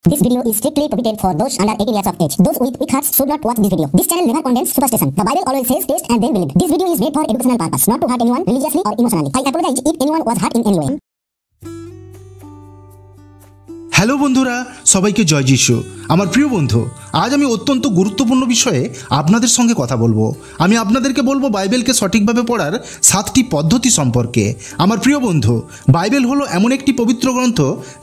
This video is strictly prohibited for those under 18 years of age. Those with weak hearts should not watch this video. This channel never condemns superstition. The Bible always says taste and then believe. This video is made for educational purpose, not to hurt anyone religiously or emotionally. I apologize if anyone was hurt in any way. Hello বন্ধুরা, সবাইকে জয় যিশু। আমার প্রিয় বন্ধু, আজ আমি অত্যন্ত গুরুত্বপূর্ণ বিষয়ে আপনাদের সঙ্গে কথা বলবো। আমি আপনাদেরকে বলবো বাইবেলকে সঠিকভাবে পড়ার 7টি পদ্ধতি সম্পর্কে। আমার প্রিয় বন্ধু, বাইবেল হলো এমন একটি পবিত্র গ্রন্থ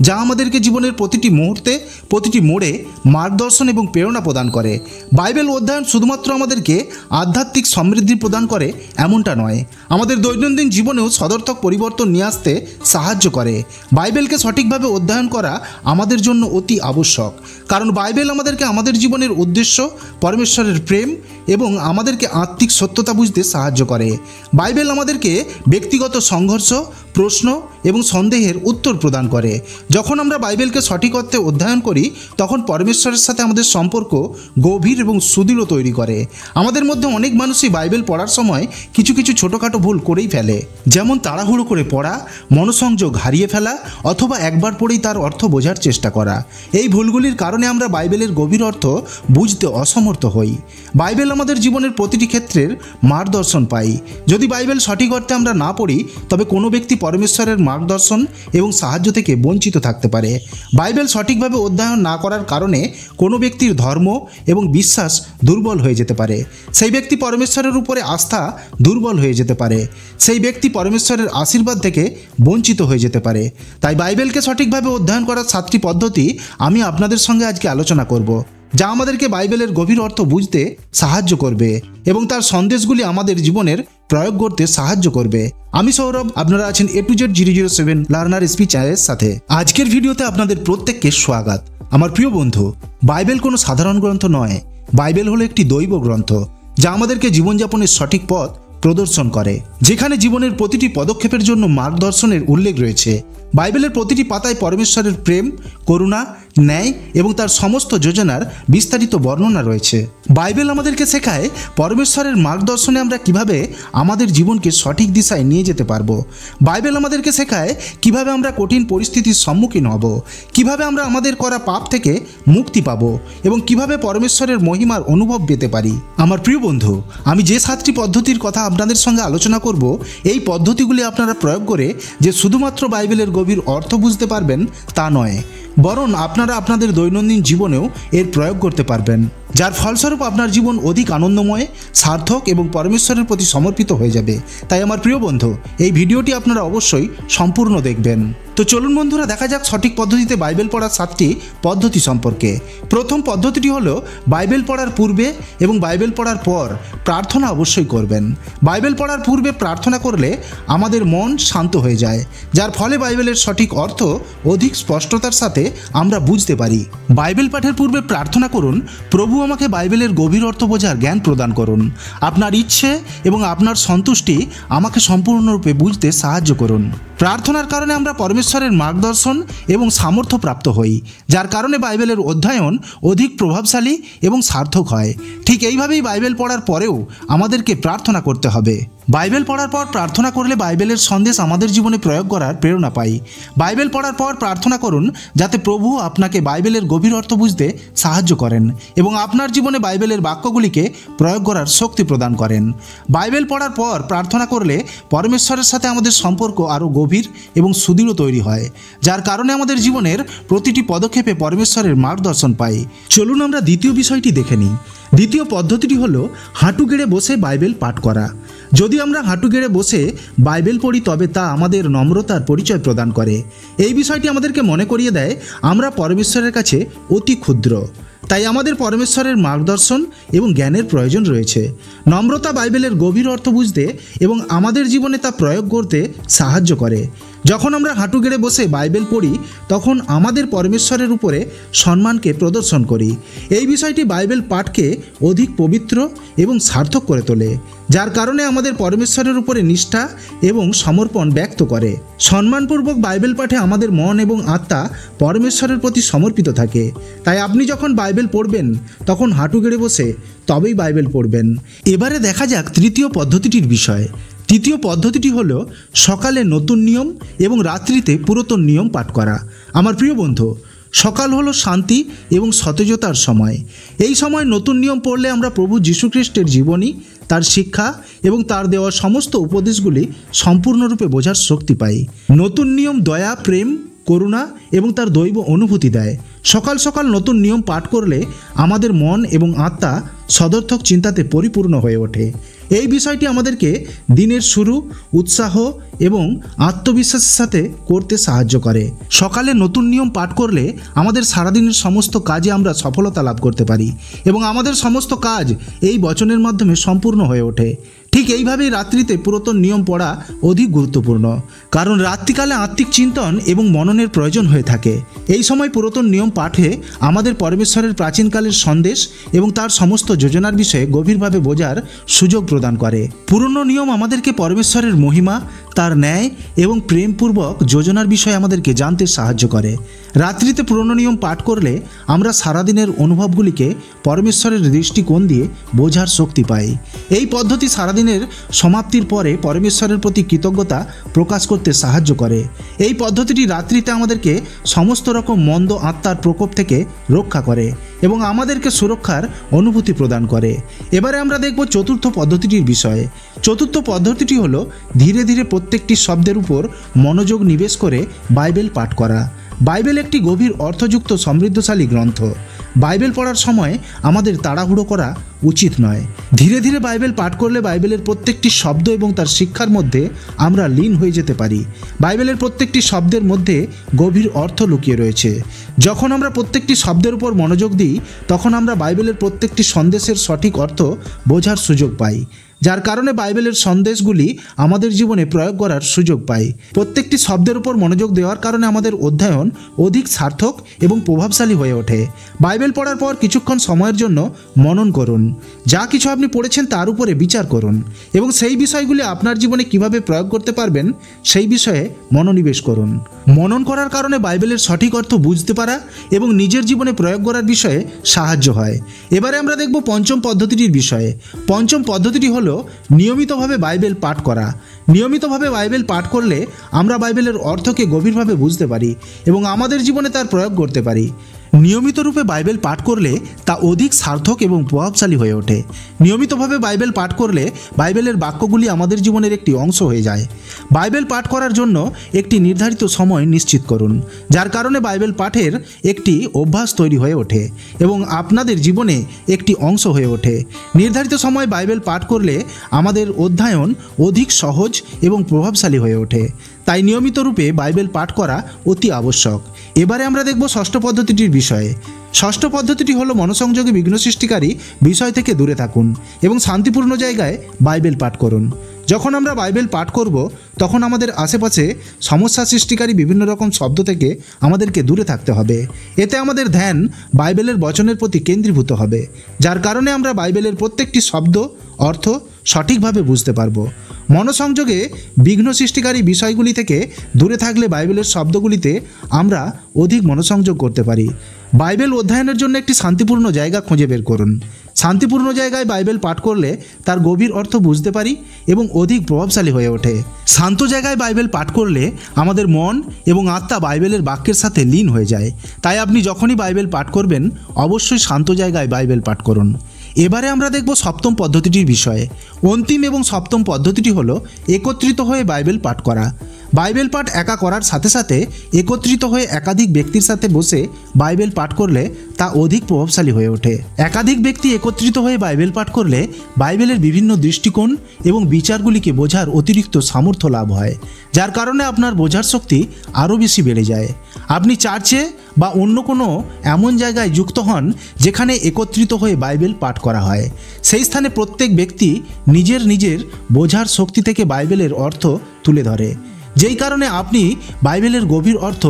যা আমাদেরকে জীবনের প্রতিটি মুহূর্তে, প্রতিটি মোড়ে মার্গদর্শন এবং প্রেরণা প্রদান করে। বাইবেল অধ্যয়ন শুধুমাত্র আমাদেরকে আধ্যাত্মিক সমৃদ্ধি প্রদান করে এমনটা নয়, আমাদের দৈনন্দিন জীবনেও সদর্থক পরিবর্তন নিয়ে আসতে সাহায্য করে। বাইবেলকে সঠিকভাবে অধ্যয়ন করা আমাদের জন্য অতি আবশ্যক, কারণ বাইবেল আমাদেরকে আমাদের জীবনের উদ্দেশ্য, পরমেশ্বরের প্রেম এবং আমাদেরকে আত্মিক সত্যতা বুঝতে সাহায্য করে। বাইবেল আমাদেরকে ব্যক্তিগত সংঘর্ষ, প্রশ্ন এবং সন্দেহের উত্তর প্রদান করে। যখন আমরা বাইবেলকে সঠিক অর্থে অধ্যয়ন করি, তখন পরমেশ্বরের সাথে আমাদের সম্পর্ক গভীর এবং সুদৃঢ় তৈরি করে। আমাদের মধ্যে অনেক মানুষই বাইবেল পড়ার সময় কিছু ছোটোখাটো ভুল করেই ফেলে, যেমন তাড়াহুড়ো করে পড়া, মনোসংযোগ হারিয়ে ফেলা অথবা একবার পড়েই তার অর্থ বোঝার চেষ্টা করা। এই ভুলগুলির কারণে আমরা বাইবেলের গভীর অর্থ বুঝতে অসমর্থ হই। বাইবেল আমাদের জীবনের প্রতিটি ক্ষেত্রের মার্গদর্শন পাই। যদি বাইবেল সঠিক অর্থে আমরা না পড়ি, তবে কোনো ব্যক্তি পরমেশ্বরের মার্গদর্শন এবং সাহায্য থেকে বঞ্চিত থাকতে পারে। বাইবেল সঠিকভাবে অধ্যয়ন না করার কারণে কোনো ব্যক্তির ধর্ম এবং বিশ্বাস দুর্বল হয়ে যেতে পারে। সেই ব্যক্তি পরমেশ্বরের উপরে আস্থা দুর্বল হয়ে যেতে পারে। সেই ব্যক্তি পরমেশ্বরের আশীর্বাদ থেকে বঞ্চিত হয়ে যেতে পারে। তাই বাইবেলকে সঠিকভাবে অধ্যয়ন করার 7টি পদ্ধতি আমি আপনাদের সঙ্গে আজকে আলোচনা করব, যা আমাদেরকে বাইবেলের গভীর অর্থ বুঝতে সাহায্য করবে এবং তার সন্দেশগুলি আমাদের জীবনের প্রয়োগ করতে সাহায্য করবে। আমি সৌরভ, আপনারা আছেন A to Z 007 learner speech চ্যানেলের সাথে। আজকের ভিডিওতে আপনাদের প্রত্যেককে স্বাগত। আমার প্রিয় বন্ধু, বাইবেল কোনো সাধারণ গ্রন্থ নয়। বাইবেল হলো একটি দৈব গ্রন্থ যা আমাদেরকে জীবনযাপনের সঠিক পথ প্রদর্শন করে, যেখানে জীবনের প্রতিটি পদক্ষেপের জন্য মার্গদর্শনের উল্লেখ রয়েছে। বাইবেলের প্রতিটি পাতায় পরমেশ্বরের প্রেম, করুণা, ন্যায় এবং তার সমস্ত যোজনার বিস্তারিত বর্ণনা রয়েছে। বাইবেল আমাদেরকে শেখায় পরমেশ্বরের মার্গদর্শনে আমরা কিভাবে আমাদের জীবনকে সঠিক দিশায় নিয়ে যেতে পারবো। বাইবেল আমাদেরকে শেখায় কিভাবে আমরা কঠিন পরিস্থিতির সম্মুখীন হব, কিভাবে আমরা আমাদের করা পাপ থেকে মুক্তি পাব এবং কিভাবে পরমেশ্বরের মহিমার অনুভব পেতে পারি। আমার প্রিয় বন্ধু, আমি যে 7টি পদ্ধতির কথা আপনাদের সঙ্গে আলোচনা করব, এই পদ্ধতিগুলি আপনারা প্রয়োগ করে যে শুধুমাত্র বাইবেলের গভীর অর্থ বুঝতে পারবেন তা নয়, বরং আপনারা আপনাদের দৈনন্দিন জীবনেও এর প্রয়োগ করতে পারবেন, যার ফলস্বরূপ আপনার জীবন অধিক আনন্দময়, সার্থক এবং পরমেশ্বরের প্রতি সমর্পিত হয়ে যাবে। তাই আমার প্রিয় বন্ধু, এই ভিডিওটি আপনারা অবশ্যই সম্পূর্ণ দেখবেন। তো চলুন বন্ধুরা, দেখা যাক সঠিক পদ্ধতিতে বাইবেল পড়ার 7টি পদ্ধতি সম্পর্কে। প্রথম পদ্ধতিটি হলো বাইবেল পড়ার পূর্বে এবং বাইবেল পড়ার পর প্রার্থনা অবশ্যই করবেন। বাইবেল পড়ার পূর্বে প্রার্থনা করলে আমাদের মন শান্ত হয়ে যায়, যার ফলে বাইবেলের সঠিক অর্থ অধিক স্পষ্টতার সাথে আমরা বুঝতে পারি। বাইবেল পাঠের পূর্বে প্রার্থনা করুন, প্রভু আমাকে বাইবেলের গভীর অর্থ বোঝার জ্ঞান প্রদান করুন। আপনার ইচ্ছে এবং আপনার সন্তুষ্টি আমাকে সম্পূর্ণরূপে বুঝতে সাহায্য করুন। প্রার্থনার কারণে আমরা পরমেশ্বরের মার্গদর্শন এবং সামর্থ্য প্রাপ্ত হই, যার কারণে বাইবেলের অধ্যয়ন অধিক প্রভাবশালী এবং সার্থক হয়। ঠিক এইভাবেই বাইবেল পড়ার পরেও আমাদেরকে প্রার্থনা করতে হবে। বাইবেল পড়ার পর প্রার্থনা করলে বাইবেলের সন্দেশ আমাদের জীবনে প্রয়োগ করার প্রেরণা পাই। বাইবেল পড়ার পর প্রার্থনা করুন যাতে প্রভু আপনাকে বাইবেলের গভীর অর্থ বুঝতে সাহায্য করেন এবং আপনার জীবনে বাইবেলের বাক্যগুলিকে প্রয়োগ করার শক্তি প্রদান করেন। বাইবেল পড়ার পর প্রার্থনা করলে পরমেশ্বরের সাথে আমাদের সম্পর্ক আরও গভীর এবং সুদৃঢ় তৈরি হয়, যার কারণে আমাদের জীবনের প্রতিটি পদক্ষেপে পরমেশ্বরের মার্গদর্শন পাই। চলুন আমরা দ্বিতীয় বিষয়টি দেখে নিই। দ্বিতীয় পদ্ধতিটি হলো হাঁটু গেড়ে বসে বাইবেল পাঠ করা। যদি আমরা হাঁটু গেড়ে বসে বাইবেল পড়ি, তবে তা আমাদের নম্রতার পরিচয় প্রদান করে। এই বিষয়টি আমাদেরকে মনে করিয়ে দেয় আমরা পরমেশ্বরের কাছে অতি ক্ষুদ্র, তাই আমাদের পরমেশ্বরের মার্গদর্শন এবং জ্ঞানের প্রয়োজন রয়েছে। নম্রতা বাইবেলের গভীর অর্থ বুঝতে এবং আমাদের জীবনে তা প্রয়োগ করতে সাহায্য করে। যখন আমরা হাঁটু গেড়ে বসে বাইবেল পড়ি, তখন আমাদের পরমেশ্বরের উপরে সম্মানকে প্রদর্শন করি। এই বিষয়টি বাইবেল পাঠকে অধিক পবিত্র এবং সার্থক করে তোলে, যার কারণে আমাদের পরমেশ্বরের উপরে নিষ্ঠা এবং সমর্পণ ব্যক্ত করে। সম্মানপূর্বক বাইবেল পাঠে আমাদের মন এবং আত্মা পরমেশ্বরের প্রতি সমর্পিত থাকে। তাই আপনি যখন বাইবেল পড়বেন, তখন হাঁটু গেড়ে বসে তবেই বাইবেল পড়বেন। এবারে দেখা যাক তৃতীয় পদ্ধতিটির বিষয়। তৃতীয় পদ্ধতিটি হলো সকালে নতুন নিয়ম এবং রাত্রিতে পুরাতন নিয়ম পাঠ করা। আমার প্রিয় বন্ধু, সকাল হলো শান্তি এবং সতেজতার সময়। এই সময় নতুন নিয়ম পড়লে আমরা প্রভু যীশুখ্রিস্টের জীবনী, তার শিক্ষা এবং তার দেওয়া সমস্ত উপদেশগুলি সম্পূর্ণরূপে বোঝার শক্তি পাই। নতুন নিয়ম দয়া, প্রেম, করুণা এবং তার দৈব অনুভূতি দেয়। সকাল সকাল নতুন নিয়ম পাঠ করলে আমাদের মন এবং আত্মা সদর্থক চিন্তাতে পরিপূর্ণ হয়ে ওঠে। এই বিষয়টি আমাদেরকে দিনের শুরু উৎসাহ এবং আত্মবিশ্বাসের সাথে করতে সাহায্য করে। সকালে নতুন নিয়ম পাঠ করলে আমাদের সারাদিনের সমস্ত কাজে আমরা সফলতা লাভ করতে পারি এবং আমাদের সমস্ত কাজ এই বচনের মাধ্যমে সম্পূর্ণ হয়ে ওঠে। ঠিক এইভাবেই রাত্রিতে পুরাতন নিয়ম পড়া অধিক গুরুত্বপূর্ণ, কারণ রাত্রিকালে আত্মিক চিন্তন এবং মননের প্রয়োজন হয়ে থাকে। এই সময় পুরাতন নিয়ম পাঠে আমাদের পরমেশ্বরের প্রাচীনকালের সন্দেশ এবং তার সমস্ত যোজনার বিষয়ে গভীরভাবে বোঝার সুযোগ প্রদান করে। পুরনো নিয়ম আমাদেরকে পরমেশ্বরের মহিমা, তার ন্যায় এবং প্রেমপূর্বক যোজনার বিষয়ে আমাদেরকে জানতে সাহায্য করে। রাত্রিতে পুরনো নিয়ম পাঠ করলে আমরা সারাদিনের অনুভবগুলিকে পরমেশ্বরের দৃষ্টিকোণ দিয়ে বোঝার শক্তি পাই। এই পদ্ধতি সারাদিনের সমাপ্তির পরে পরমেশ্বরের প্রতি কৃতজ্ঞতা প্রকাশ করতে সাহায্য করে। এই পদ্ধতিটি রাত্রিতে আমাদেরকে সমস্ত রকম মন্দ আত্মার প্রকোপ থেকে রক্ষা করে এবং আমাদেরকে সুরক্ষার অনুভূতি প্রদান করে। এবারে আমরা দেখব চতুর্থ পদ্ধতিটির বিষয়ে। চতুর্থ পদ্ধতিটি হলো ধীরে ধীরে প্রত্যেকটি শব্দের উপর মনোযোগ নিবেশ করে বাইবেল পাঠ করা। বাইবেল একটি গভীর অর্থযুক্ত সমৃদ্ধশালী গ্রন্থ। বাইবেল পড়ার সময় আমাদের তাড়াহুড়ো করা উচিত নয়। ধীরে ধীরে বাইবেল পাঠ করলে বাইবেলের প্রত্যেকটি শব্দ এবং তার শিক্ষার মধ্যে আমরা লীন হয়ে যেতে পারি। বাইবেলের প্রত্যেকটি শব্দের মধ্যে গভীর অর্থ লুকিয়ে রয়েছে। যখন আমরা প্রত্যেকটি শব্দের উপর মনোযোগ দিই তখন আমরা বাইবেলের প্রত্যেকটি সন্দেশের সঠিক অর্থ বোঝার সুযোগ পাই, যার কারণে বাইবেলের সন্দেশগুলি আমাদের জীবনে প্রয়োগ করার সুযোগ পাই। প্রত্যেকটি শব্দের উপর মনোযোগ দেওয়ার কারণে আমাদের অধ্যয়ন অধিক সার্থক এবং প্রভাবশালী হয়ে ওঠে। বাইবেল পড়ার পর কিছুক্ষণ সময়ের জন্য মনন করুন। যা কিছু আপনি পড়েছেন তার উপরে বিচার করুন এবং সেই বিষয়গুলি আপনার জীবনে কিভাবে প্রয়োগ করতে পারবেন সেই বিষয়ে মনোনিবেশ করুন। মনন করার কারণে বাইবেলের সঠিক অর্থ বুঝতে পারা এবং নিজের জীবনে প্রয়োগ করার বিষয়ে সাহায্য হয়। এবারে আমরা দেখব পঞ্চম পদ্ধতিটির বিষয়ে। পঞ্চম পদ্ধতিটি হলো নিয়মিতভাবে বাইবেল পাঠ করা। নিয়মিতভাবে বাইবেল পাঠ করলে আমরা বাইবেলের অর্থকে গভীরভাবে বুঝতে পারি এবং আমাদের জীবনে তার প্রয়োগ করতে পারি। নিয়মিত রূপে বাইবেল পাঠ করলে তা অধিক সার্থক এবং প্রভাবশালী হয়ে ওঠে। নিয়মিতভাবে বাইবেল পাঠ করলে বাইবেলের বাক্যগুলি আমাদের জীবনের একটি অংশ হয়ে যায়। বাইবেল পাঠ করার জন্য একটি নির্ধারিত সময় নিশ্চিত করুন, যার কারণে বাইবেল পাঠের একটি অভ্যাস তৈরি হয়ে ওঠে এবং আপনাদের জীবনে একটি অংশ হয়ে ওঠে। নির্ধারিত সময় বাইবেল পাঠ করলে আমাদের অধ্যয়ন অধিক সহজ এবং প্রভাবশালী হয়ে ওঠে। তাই নিয়মিত রূপে বাইবেল পাঠ করা অতি আবশ্যক। এবারে আমরা দেখব ষষ্ঠ পদ্ধতিটির বিষয়ে। ষষ্ঠ পদ্ধতিটি হলো মনোসংযোগে বিঘ্ন সৃষ্টিকারী বিষয় থেকে দূরে থাকুন এবং শান্তিপূর্ণ জায়গায় বাইবেল পাঠ করুন। যখন আমরা বাইবেল পাঠ করব তখন আমাদের আশেপাশে সমস্যা সৃষ্টিকারী বিভিন্ন রকম শব্দ থেকে আমাদেরকে দূরে থাকতে হবে। এতে আমাদের ধ্যান বাইবেলের বচনের প্রতি কেন্দ্রীভূত হবে, যার কারণে আমরা বাইবেলের প্রত্যেকটি শব্দ অর্থ সঠিকভাবে বুঝতে পারব। মনোসংযোগে বিঘ্ন সৃষ্টিকারী বিষয়গুলি থেকে দূরে থাকলে বাইবেলের শব্দগুলিতে আমরা অধিক মনোসংযোগ করতে পারি। বাইবেল অধ্যয়নের জন্য একটি শান্তিপূর্ণ জায়গা খুঁজে বের করুন। শান্তিপূর্ণ জায়গায় বাইবেল পাঠ করলে তার গভীর অর্থ বুঝতে পারি এবং অধিক প্রভাবশালী হয়ে ওঠে। শান্ত জায়গায় বাইবেল পাঠ করলে আমাদের মন এবং আত্মা বাইবেলের বাক্যের সাথে লীন হয়ে যায়। তাই আপনি যখনই বাইবেল পাঠ করবেন অবশ্যই শান্ত জায়গায় বাইবেল পাঠ করুন। এবারে আমরা দেখব সপ্তম পদ্ধতিটির বিষয়ে। অন্তিম এবং সপ্তম পদ্ধতিটি হলো একত্রিত হয়ে বাইবেল পাঠ করা। বাইবেল পাঠ একা করার সাথে সাথে একত্রিত হয়ে একাধিক ব্যক্তির সাথে বসে বাইবেল পাঠ করলে তা অধিক প্রভাবশালী হয়ে ওঠে। একাধিক ব্যক্তি একত্রিত হয়ে বাইবেল পাঠ করলে বাইবেলের বিভিন্ন দৃষ্টিকোণ এবং বিচারগুলিকে বোঝার অতিরিক্ত সামর্থ্য লাভ হয়, যার কারণে আপনার বোঝার শক্তি আরও বেশি বেড়ে যায়। আপনি চার্চে বা অন্য কোনো এমন জায়গায় যুক্ত হন যেখানে একত্রিত হয়ে বাইবেল পাঠ করা হয়। সেই স্থানে প্রত্যেক ব্যক্তি নিজের নিজের বোঝার শক্তি থেকে বাইবেলের অর্থ তুলে ধরে, যেই কারণে আপনি বাইবেলের গভীর অর্থ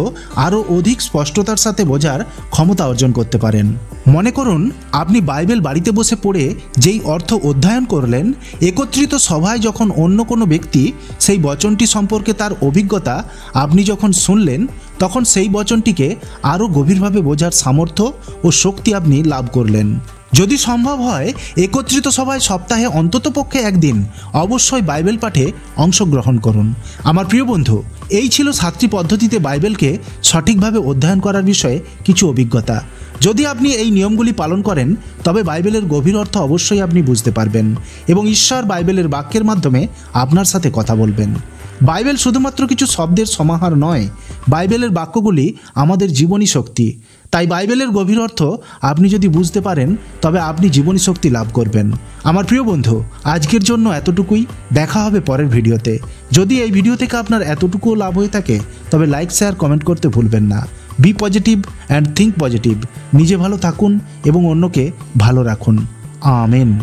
আরও অধিক স্পষ্টতার সাথে বোঝার ক্ষমতা অর্জন করতে পারেন। মনে করুন আপনি বাইবেল বাড়িতে বসে পড়ে যেই অর্থ অধ্যয়ন করলেন, একত্রিত সভায় যখন অন্য কোনো ব্যক্তি সেই বচনটি সম্পর্কে তার অভিজ্ঞতা আপনি যখন শুনলেন, তখন সেই বচনটিকে আরও গভীরভাবে বোঝার সামর্থ্য ও শক্তি আপনি লাভ করলেন। যদি সম্ভব হয় একত্রিত সভায় সপ্তাহে অন্ততপক্ষে একদিন অবশ্যই বাইবেল পাঠে অংশগ্রহণ করুন। আমার প্রিয় বন্ধু, এই ছিল 7টি পদ্ধতিতে বাইবেলকে সঠিকভাবে অধ্যয়ন করার বিষয়ে কিছু অভিজ্ঞতা। যদি আপনি এই নিয়মগুলি পালন করেন তবে বাইবেলের গভীর অর্থ অবশ্যই আপনি বুঝতে পারবেন এবং ঈশ্বর বাইবেলের বাক্যের মাধ্যমে আপনার সাথে কথা বলবেন। বাইবেল শুধুমাত্র কিছু শব্দের সমাহার নয়, বাইবেলের বাক্যগুলি আমাদের জীবনী শক্তি। তাই বাইবেলের গভীর অর্থ আপনি যদি বুঝতে পারেন তবে আপনি জীবনী শক্তি লাভ করবেন। আমার প্রিয় বন্ধু, আজকের জন্য এতটুকুই। দেখা হবে পরের ভিডিওতে। যদি এই ভিডিও থেকে আপনার এতটুকুও লাভ হয়ে থাকে তবে লাইক, শেয়ার, কমেন্ট করতে ভুলবেন না। Be positive and think positive. নিজে ভালো থাকুন এবং অন্যকে ভালো রাখুন। আমেন।